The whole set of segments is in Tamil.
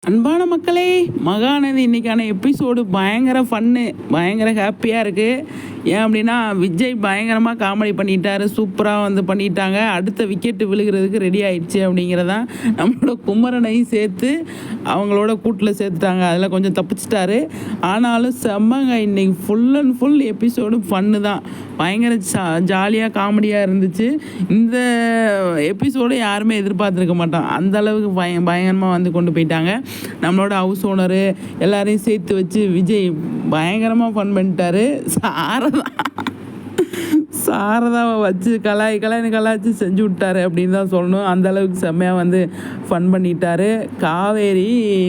அன்பான மக்களே, மகாநதி இன்னைக்கான எபிசோடு பயங்கர ஃபன்னு, பயங்கர ஹாப்பியாக இருக்குது. ஏன் அப்படின்னா விஜய் பயங்கரமாக காமெடி பண்ணிட்டாரு, சூப்பராக பண்ணிட்டாங்க. அடுத்த விக்கெட்டு விழுகிறதுக்கு ரெடி ஆயிடுச்சு அப்படிங்கிறதான். நம்மளோட குமரனையும் சேர்த்து அவங்களோட கூட்டில் சேர்த்துட்டாங்க. அதில் கொஞ்சம் தப்பிச்சிட்டாரு. ஆனாலும் செம்மங்க, இன்னைக்கு full and full episode fun தான். பயங்கர ஜாலியாக காமெடியாக இருந்துச்சு. இந்த எபிசோடு யாருமே எதிர்பார்த்துருக்க மாட்டோம், அந்த அளவுக்கு பயங்கரமாக கொண்டு போயிட்டாங்க. நம்மளோட ஹவுஸ் ஓனரு எல்லாரையும் சேர்த்து வச்சு விஜய் பயங்கரமாக ஃபன் பண்ணிட்டாரு. சாரதாவை வச்சு கலாய்ச்சி செஞ்சு விட்டாரு அப்படின்னு தான் சொல்லணும். அந்த அளவுக்கு செம்மையாக ஃபன் பண்ணிட்டாரு. காவேரி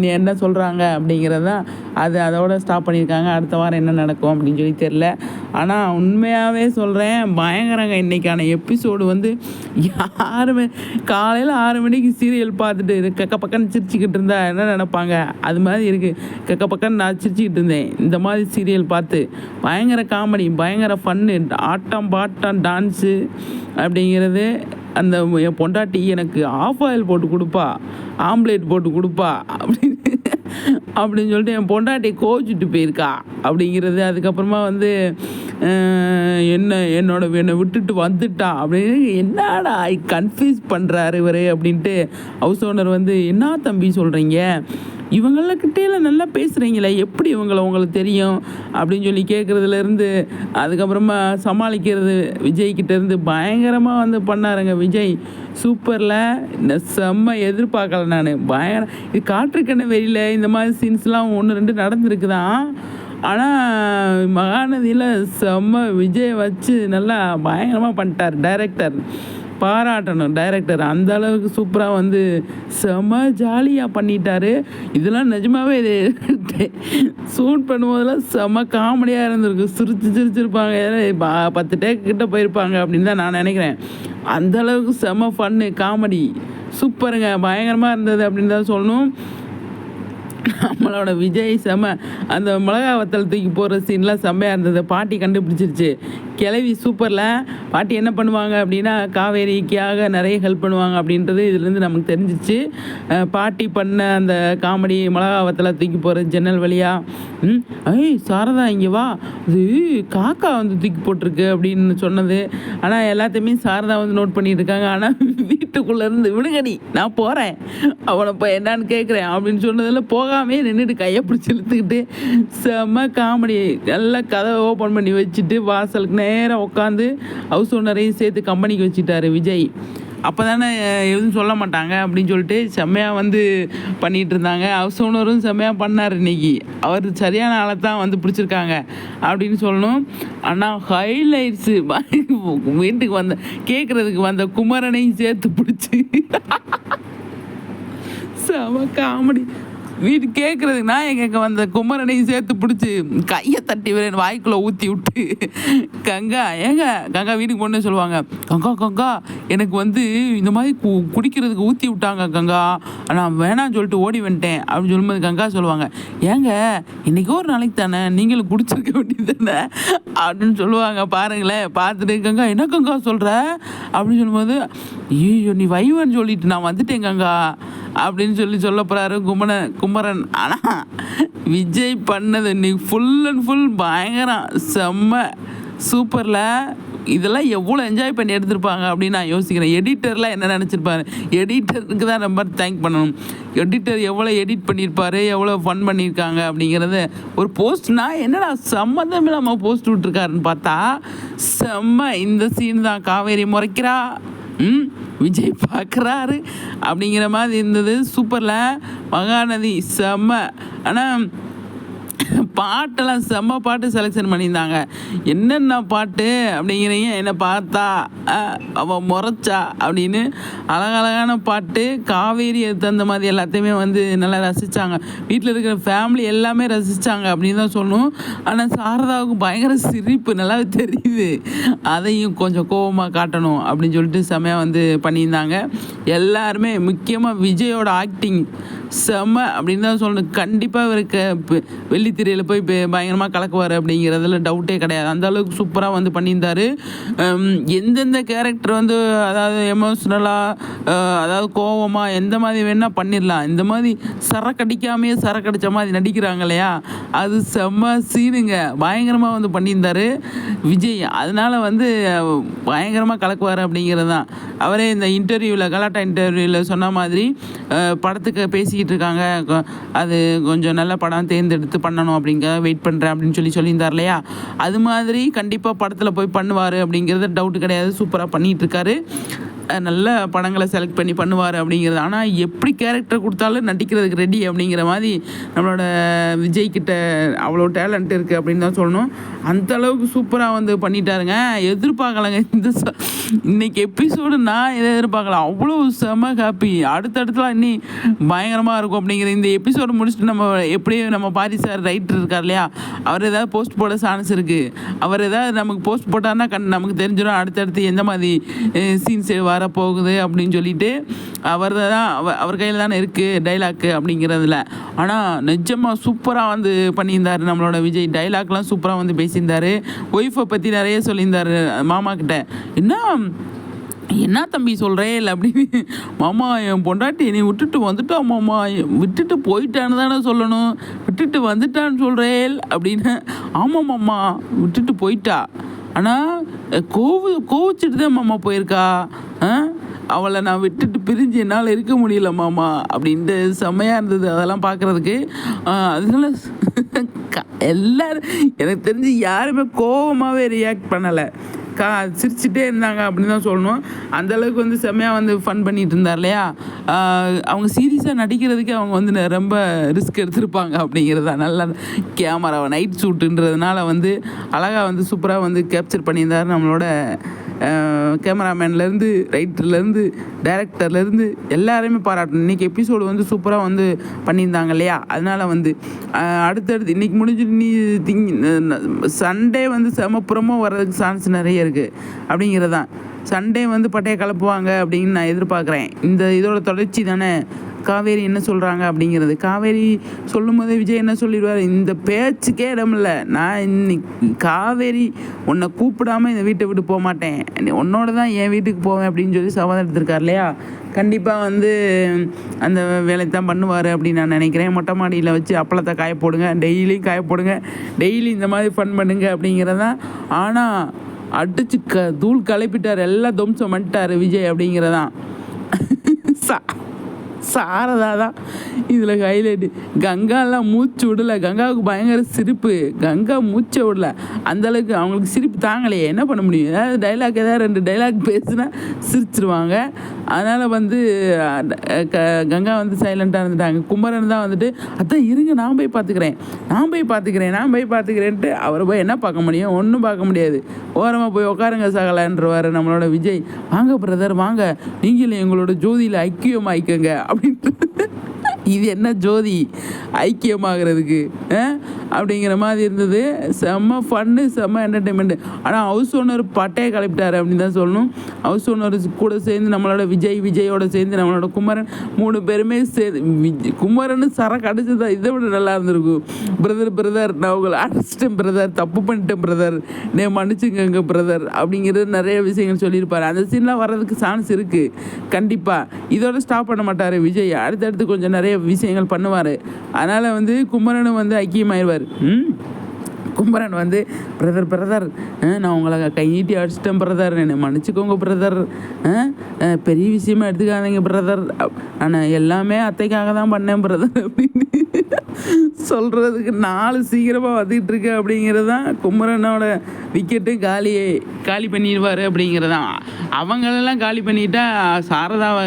நீ என்ன சொல்கிறாங்க அப்படிங்கிறதான் அதோட ஸ்டாப் பண்ணியிருக்காங்க. அடுத்த வாரம் என்ன நடக்கும் அப்படின்னு சொல்லி தெரில. ஆனால் உண்மையாகவே சொல்கிறேன், பயங்கரங்க. இன்றைக்கான எபிசோடு யாருமே காலையில் 6 மணிக்கு சீரியல் பார்த்துட்டு கக்க பக்கன்னு சிரிச்சிக்கிட்டு இருந்தா என்ன நினைப்பாங்க, அது மாதிரி இருக்குது. கக்க பக்கன்னு நான் சிரிச்சிக்கிட்டு இருந்தேன் இந்த மாதிரி சீரியல் பார்த்து. பயங்கர காமெடி, பயங்கர ஃபன்னு, ஆட்டம் பாட்டம் டான்ஸு அப்படிங்கிறது. அந்த என் பொண்டாட்டி எனக்கு ஆஃப் ஆயில் போட்டு கொடுப்பா, ஆம்லேட் போட்டு கொடுப்பா அப்படின்னு சொல்லிட்டு என் பொண்டாட்டி கோச்சிட்டு போயிருக்கா அப்படிங்கிறது. அதுக்கப்புறமா என்னை விட்டுட்டு வந்துட்டா அப்படின்னு. என்னடா கன்ஃபியூஸ் பண்ணுறாரு இவர் அப்படின்ட்டு ஹவுஸ் ஓனர் என்ன தம்பி சொல்கிறீங்க, இவங்களக்கிட்டே நல்லா பேசுகிறீங்களே, எப்படி உங்களுக்கு தெரியும் அப்படின்னு சொல்லி கேட்குறதுலேருந்து அதுக்கப்புறமா சமாளிக்கிறது விஜய்கிட்டேருந்து பயங்கரமாக பண்ணாருங்க. விஜய் சூப்பரில் செம்ம எதிர்பார்க்கல நான். பயங்கர இது காற்றுக்கண்ண வெளியில் இந்த மாதிரி சீன்ஸ்லாம் 1-2 நடந்துருக்குதான். ஆனால் மகாநதியில் செம்ம விஜய் வச்சு நல்லா பயங்கரமாக பண்ணிட்டார். டைரக்டர் பாராட்டணும், டைரக்டர் அந்த அளவுக்கு சூப்பராக செம்ம ஜாலியாக பண்ணிட்டாரு. இதெல்லாம் நிஜமாகவே இது ஷூட் பண்ணும்போதெல்லாம் செம்ம காமெடியாக இருந்திருக்கு. சிரிச்சிருப்பாங்க, 10 டேக் கிட்ட போயிருப்பாங்க அப்படின்னு தான் நான் நினைக்கிறேன். அந்த அளவுக்கு செம்ம ஃபன்னு, காமெடி சூப்பருங்க, பயங்கரமாக இருந்தது அப்படின்னு தான் சொல்லணும். நம்மளோட விஜய் செம்ம அந்த மிளகா வத்தல் தூக்கி போடுற சீன்லாம் செம்மையாக இருந்தது. பாட்டி கண்டுபிடிச்சிருச்சு கிளவி சூப்பரில். பாட்டி என்ன பண்ணுவாங்க அப்படின்னா காவேரிக்காக நிறைய ஹெல்ப் பண்ணுவாங்க அப்படின்றது இதுலேருந்து நமக்கு தெரிஞ்சிச்சு. பாட்டி பண்ண அந்த காமெடி, மிளகா வத்தலை தூக்கி போகிற ஜன்னல் வழியாக சாரதா இங்கே வா, அது காக்கா தூக்கி போட்டிருக்கு அப்படின்னு சொன்னது. ஆனால் எல்லாத்தையுமே சாரதா நோட் பண்ணிட்டு இருக்காங்க. ஆனால் வீட்டுக்குள்ளேருந்து விடுங்கடி நான் போகிறேன், அவனை இப்போ என்னான்னு கேட்குறேன் அப்படின்னு சொன்னதில் போகாமே நின்றுட்டு கையை பிடிச்சி இழுத்துக்கிட்டு செம்ம காமெடி. நல்லா கதவை ஓப்பன் பண்ணி வச்சுட்டு வாசலுக்கு நேராக உட்காந்து ஹவுஸ் ஓனரையும் சேர்த்து கம்பெனிக்கு வச்சுட்டாரு விஜய். அப்போ தானே எதுவும் சொல்ல மாட்டாங்க அப்படின்னு சொல்லிட்டு செம்மையாக பண்ணிகிட்டு இருந்தாங்க. ஹவுஸ் ஓனரும் செம்மையாக பண்ணார். இன்னைக்கு அவர் சரியான ஆளை தான் பிடிச்சிருக்காங்க அப்படின்னு சொல்லணும். ஆனால் ஹைலைட்ஸு வீட்டுக்கு கேட்குறதுக்கு குமரனையும் சேர்த்து பிடிச்சி செம காமெடி. வீட்டு கேட்குறதுக்கு நான் கேட்க குமரனையும் சேர்த்து பிடிச்சி கையை தட்டி விட வாய்க்குள்ளே ஊற்றி விட்டு கங்கா கங்கா வீட்டுக்கு பொண்ணு சொல்லுவாங்க, கங்கா எனக்கு இந்த மாதிரி குடிக்கிறதுக்கு ஊற்றி விட்டாங்க கங்கா, நான் வேணான்னு சொல்லிட்டு ஓடி வந்துட்டேன் அப்படின்னு சொல்லும்போது கங்கா சொல்லுவாங்க, இன்றைக்கி ஒரு நாளைக்கு தானே நீங்களும் குடிச்சிருக்க வேண்டியது தானே அப்படின்னு சொல்லுவாங்க. பாருங்களேன், பார்த்துட்டு கங்கா என்ன கங்கா சொல்கிற அப்படின்னு சொல்லும்போது, ஐயோ நீ வைவன்னு சொல்லிட்டு நான் வந்துட்டேன் கங்கா அப்படின்னு சொல்ல போகிறாரு குமரன். ஆனால் விஜய் பண்ணது இன்னைக்கு ஃபுல் அண்ட் ஃபுல் பயங்கரம், செம்ம சூப்பரில். இதெல்லாம் எவ்வளோ என்ஜாய் பண்ணி எடுத்திருப்பாங்க அப்படின்னு நான் யோசிக்கிறேன். எடிட்டர்லாம் என்ன நினச்சிருப்பாரு, எடிட்டருக்கு தான் ரொம்ப தேங்க் பண்ணணும். எடிட்டர் எவ்வளோ எடிட் பண்ணியிருப்பாரு, எவ்வளோ ஃபன் பண்ணியிருக்காங்க அப்படிங்கிறத. ஒரு போஸ்ட்னா என்னடா சம்மந்தம் இல்லாமல் போஸ்ட் விட்டுருக்காருன்னு பார்த்தா செம்ம இந்த சீன் தான். காவேரி முறைக்கிறா, விஜய் பார்க்குறாரு அப்படிங்கிற மாதிரி இருந்தது. சூப்பரில் மகாநதி செம்ம. ஆனால் பாட்டெல்லாம் செம்ம பாட்டு செலெக்ஷன் பண்ணியிருந்தாங்க. என்னென்ன பாட்டு அப்படிங்கிறீங்க, என்னை பார்த்தா அவன் முறைச்சா அப்படின்னு அழகழகான பாட்டு. காவேரி தகுந்த மாதிரி எல்லாத்தையுமே நல்லா ரசித்தாங்க. வீட்டில் இருக்கிற ஃபேமிலி எல்லாமே ரசித்தாங்க அப்படின்னு தான் சொல்லணும். ஆனால் சாரதாவுக்கு பயங்கர சிரிப்பு நல்லா தெரியுது, அதையும் கொஞ்சம் கோபமாக காட்டணும் அப்படின்னு சொல்லிட்டு செம்மையாக பண்ணியிருந்தாங்க எல்லாருமே. முக்கியமாக விஜயோட ஆக்டிங் செம்ம அப்படின்னு தான் சொல்லணும். கண்டிப்பாக இவருக்கு வெள்ளித்திரையில் போய் பயங்கரமாக கலக்குவார் அப்படிங்கிறதுல டவுட்டே கிடையாது. அந்த அளவுக்கு சூப்பராக வந்து பண்ணியிருந்தார். எந்தெந்த கேரக்டர் வந்து அதாவது எமோஷ்னலாக அதாவது கோவமாக எந்த மாதிரி வேணால் பண்ணிடலாம். இந்த மாதிரி சரக்கடிக்காமையே சரக்கடிச்ச மாதிரி நடிக்கிறாங்க இல்லையா, அது செம்ம சீனுங்க. பயங்கரமாக வந்து பண்ணியிருந்தார் விஜய். அதனால் வந்து பயங்கரமாக கலக்குவார் அப்படிங்கிறது தான். அவரே இந்த இன்டர்வியூவில் கலாட்டா இன்டர்வியூவில் சொன்ன மாதிரி படத்துக்கு பேசிக்கிட்டு இருக்காங்க, அது கொஞ்சம் நல்ல படம் தேர்ந்தெடுத்து பண்ணணும் அப்படிங்கிற வெயிட் பண்ணுறேன் அப்படின்னு சொல்லியிருந்தார் இல்லையா, அது மாதிரி கண்டிப்பாக படத்தில் போய் பண்ணுவார் அப்படிங்கிறது டவுட்டு கிடையாது. சூப்பராக பண்ணிகிட்ருக்காரு. நல்ல படங்களை செலக்ட் பண்ணி பண்ணுவார் அப்படிங்கிறது. ஆனால் எப்படி கேரக்டர் கொடுத்தாலும் நடிக்கிறதுக்கு ரெடி அப்படிங்கிற மாதிரி நம்மளோட விஜய்கிட்ட அவ்வளோ டேலண்ட் இருக்குது அப்படின்னு தான் சொல்லணும். அந்த அளவுக்கு சூப்பராக வந்து பண்ணிட்டாருங்க. எதிர்பார்க்கலாங்க இன்னைக்கு எபிசோடு நான் எதை எதிர்பார்க்கல, அவ்வளோ செம ஹாப்பி. அடுத்தடுத்துலாம் இன்னி பயங்கரமாக இருக்கும் அப்படிங்கிற. இந்த எபிசோடு முடிச்சுட்டு நம்ம எப்படியும் நம்ம பாரி சார் ரைட்டர் இருக்கார் இல்லையா, அவர் ஏதாவது போஸ்ட் போட சான்ஸ் இருக்குது. அவர் ஏதாவது நமக்கு போஸ்ட் போட்டார்னா நமக்கு தெரிஞ்சிடும் அடுத்தடுத்து எந்த மாதிரி சீன்ஸ் வரப்போகுது அப்படின்னு சொல்லிட்டு அவர் கையில் தானே இருக்குது டைலாக்கு அப்படிங்கிறதுல. ஆனால் நிஜமாக சூப்பராக வந்து பண்ணியிருந்தார் நம்மளோட விஜய். டைலாக்லாம் சூப்பராக வந்து பேசியிருந்தார். ஒய்ஃபை பற்றி நிறைய சொல்லியிருந்தார் மாமா கிட்ட. என்ன தம்பி சொல்கிறேன் அப்படின்னு. மாமா என் பொண்டாட்டி நீ விட்டுட்டு வந்துட்டான் மாமா, விட்டுட்டு போயிட்டான்னு தானே சொல்லணும், விட்டுட்டு வந்துட்டான்னு சொல்கிறேன் அப்படின்னு. ஆமாம் மாமா விட்டுட்டு போயிட்டா, ஆனால் கோவிச்சிட்டு தான் மாமா போயிருக்கா, அவளை நான் விட்டுட்டு பிரிஞ்சு என்னால் இருக்க முடியல மாமா அப்படின்ட்டு செம்மையாக இருந்தது அதெல்லாம் பார்க்குறதுக்கு. அதனால எல்லோரும் எனக்கு தெரிஞ்சு யாருமே கோபமாகவே ரியாக்ட் பண்ணலை, சிரிச்சுட்டே இருந்தாங்க அப்படின்னு தான் சொல்லணும். அந்தளவுக்கு வந்து செம்மையாக வந்து ஃபன் பண்ணிகிட்டு இருந்தார் இல்லையா. அவங்க சீரியஸாக நடிக்கிறதுக்கு அவங்க வந்து ரொம்ப ரிஸ்க் எடுத்திருப்பாங்க அப்படிங்கிறது தான். நல்லா கேமராவை நைட் ஷூட்டுன்றதுனால வந்து அழகாக வந்து சூப்பராக வந்து கேப்சர் பண்ணியிருந்தார் நம்மளோட கேமராமேன்லேருந்து ரைட்டர்லேருந்து டைரக்டர்லேருந்து எல்லாருமே பாராட்டணும். இன்றைக்கி எபிசோடு வந்து சூப்பராக வந்து பண்ணியிருந்தாங்க இல்லையா. அதனால் வந்து அடுத்தடுத்து இன்றைக்கி முடிஞ்சுட்டு சண்டே வந்து செமப்புறமும் வர்றதுக்கு சான்ஸ் நிறைய இருக்குது அப்படிங்கிறது தான். சண்டே வந்து பட்டையை கலப்புவாங்க அப்படின்னு நான் எதிர்பார்க்குறேன். இந்த இதோட தொடர்ச்சி தானே காவேரி என்ன சொல்கிறாங்க அப்படிங்கிறது. காவேரி சொல்லும் போதே விஜய் என்ன சொல்லிடுவார், இந்த பேச்சுக்கே இடமில்ல, நான் இன்னைக்கு காவேரி உன்னை கூப்பிடாமல் இந்த வீட்டை விட்டு போக மாட்டேன், உன்னோட தான் என் வீட்டுக்கு போவேன் அப்படின்னு சொல்லி சவால் எடுத்திருக்கார் இல்லையா. கண்டிப்பாக வந்து அந்த வேலை தான் பண்ணுவார் அப்படின்னு நான் நினைக்கிறேன். மொட்டை மாடியில் வச்சு அப்பளத்தை காய போடுங்க, டெய்லியும் காய போடுங்க, டெய்லி இந்த மாதிரி ஃபன் பண்ணுங்க அப்படிங்கிறதான். ஆனால் அடிச்சு தூள் கலப்பிட்டார், எல்லாம் துவம்சம் பண்ணிட்டார் விஜய் அப்படிங்கிறதான். சாரதா தான் இதில் ஹைலைட்டு. கங்காலாம் மூச்சு விடலை, கங்காவுக்கு பயங்கர சிரிப்பு, கங்கா மூச்சை விடல. அந்தளவுக்கு அவங்களுக்கு சிரிப்பு தாங்கலையே, என்ன பண்ண முடியும். ஏதாவது டைலாக் ஏதாவது 2 டைலாக் பேசுனா சிரிச்சிருவாங்க. அதனால் வந்து கங்கா வந்து சைலண்ட்டாக இருந்துட்டாங்க. குமரன் தான் வந்துட்டு அதான் இருங்க நான் போய் பார்த்துக்கிறேன்ட்டு அவரை போய் என்ன பார்க்க முடியும், ஒன்றும் பார்க்க முடியாது. ஓரமாக போய் உட்காருங்க சகலன்றவார் நம்மளோட விஜய். வாங்க பிரதர் வாங்க, நீங்களும் எங்களோட ஜோதியில் ஐக்கியமாயிக்கங்க அப்படின்ட்டு. இது என்ன ஜோதி ஐக்கியமாகிறதுக்கு அப்படிங்கிற மாதிரி இருந்தது. செம்ம ஃபன்னு, செம்ம என்டர்டெயின்மெண்ட்டு. ஆனால் ஹவுஸ் ஓனர் பட்டையை கிளப்பிட்டார் அப்படின்னு தான் சொல்லணும். ஹவுஸ் ஓனர் கூட சேர்ந்து நம்மளோட விஜயோட சேர்ந்து நம்மளோட குமரன் 3 பேருமே சேர்ந்து குமரன் சரக்கு அடிச்சதா இதை விட நல்லா இருந்திருக்கும். பிரதர் நான் உங்களை அடிச்சிட்டேன் பிரதர், தப்பு பண்ணிட்டேன் பிரதர், நே மன்னிச்சுங்க பிரதர் அப்படிங்கிறது நிறைய விஷயங்கள் சொல்லியிருப்பார். அந்த சீன்லாம் வர்றதுக்கு சான்ஸ் இருக்குது கண்டிப்பாக. இதோட ஸ்டாப் பண்ண மாட்டார் விஜய், அடுத்தடுத்து கொஞ்சம் நிறைய விஷயங்கள் பண்ணுவார். அதனால் வந்து குமரனும் வந்து ஐக்கியமாயிடுவார். குமரன் வந்து பிரதர் நான் உங்களை கை நீட்டி அடிச்சிட்டேன் பிரதர், என்னை மன்னிச்சுக்கோங்க பிரதர், பெரிய விஷயமா எடுத்துக்காதீங்க பிரதர், நான் எல்லாமே அத்தைக்காக தான் பண்ணேன் பிரதர் அப்படின்னு சொல்கிறதுக்கு 4 சீக்கிரமாக வந்துக்கிட்டு இருக்கு அப்படிங்கிறது தான். குமரனோட விக்கெட்டு காலி பண்ணிடுவார் அப்படிங்கிறது தான். அவங்களெல்லாம் காலி பண்ணிட்டா சாரதாவை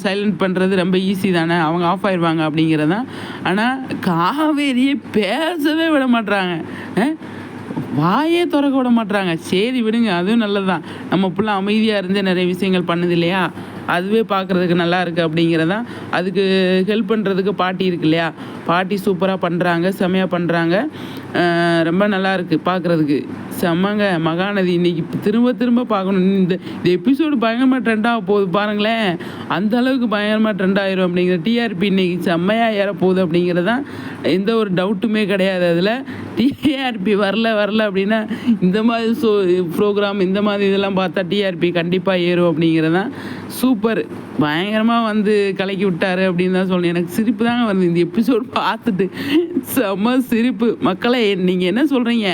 சைலண்ட் பண்ணுறது ரொம்ப ஈஸி தானே, அவங்க ஆஃப் ஆயிடுவாங்க அப்படிங்கிறது தான். ஆனால் காவேரியை பேசவே விட மாட்றாங்க, வாயே திறக்க விட மாட்றாங்க. சரி விடுங்க, அதுவும் நல்லது தான். நம்ம பிள்ளை அமைதியாக இருந்து நிறைய விஷயங்கள் பண்ணுது இல்லையா, அதுவே பார்க்குறதுக்கு நல்லா இருக்குது அப்படிங்கிறதான். அதுக்கு ஹெல்ப் பண்ணுறதுக்கு பாட்டி இருக்கு இல்லையா, பாட்டி சூப்பராக பண்ணுறாங்க, செமையாக பண்ணுறாங்க. ரொம்ப நல்லா இருக்குது பார்க்குறதுக்கு. செம்மங்க மகாநதி இன்னைக்கு திரும்ப திரும்ப பார்க்கணும். இந்த இந்த எபிசோடு பயங்கரமாக ட்ரெண்ட் ஆக போகுது பாருங்களேன். அந்த அளவுக்கு பயங்கரமாக ட்ரெண்ட் ஆயிரும் அப்படிங்கிற டிஆர்பி இன்னைக்கு செம்மையாக ஏறப்போகுது அப்படிங்கிறது தான் எந்த ஒரு டவுட்டுமே கிடையாது. அதில் டிஆர்பி வரல அப்படின்னா இந்த மாதிரி ப்ரோக்ராம் இந்த மாதிரி இதெல்லாம் பார்த்தா டிஆர்பி கண்டிப்பாக ஏறும் அப்படிங்கிறது தான். சூப்பர், பயங்கரமாக வந்து கலக்கி விட்டாரு அப்படின்னு தான் சொல்லணும். எனக்கு சிரிப்பு தாங்க வருது இந்த எபிசோடு பார்த்துட்டு. செம்ம சிரிப்பு. மக்களே, நீங்கள் என்ன சொல்கிறீங்க?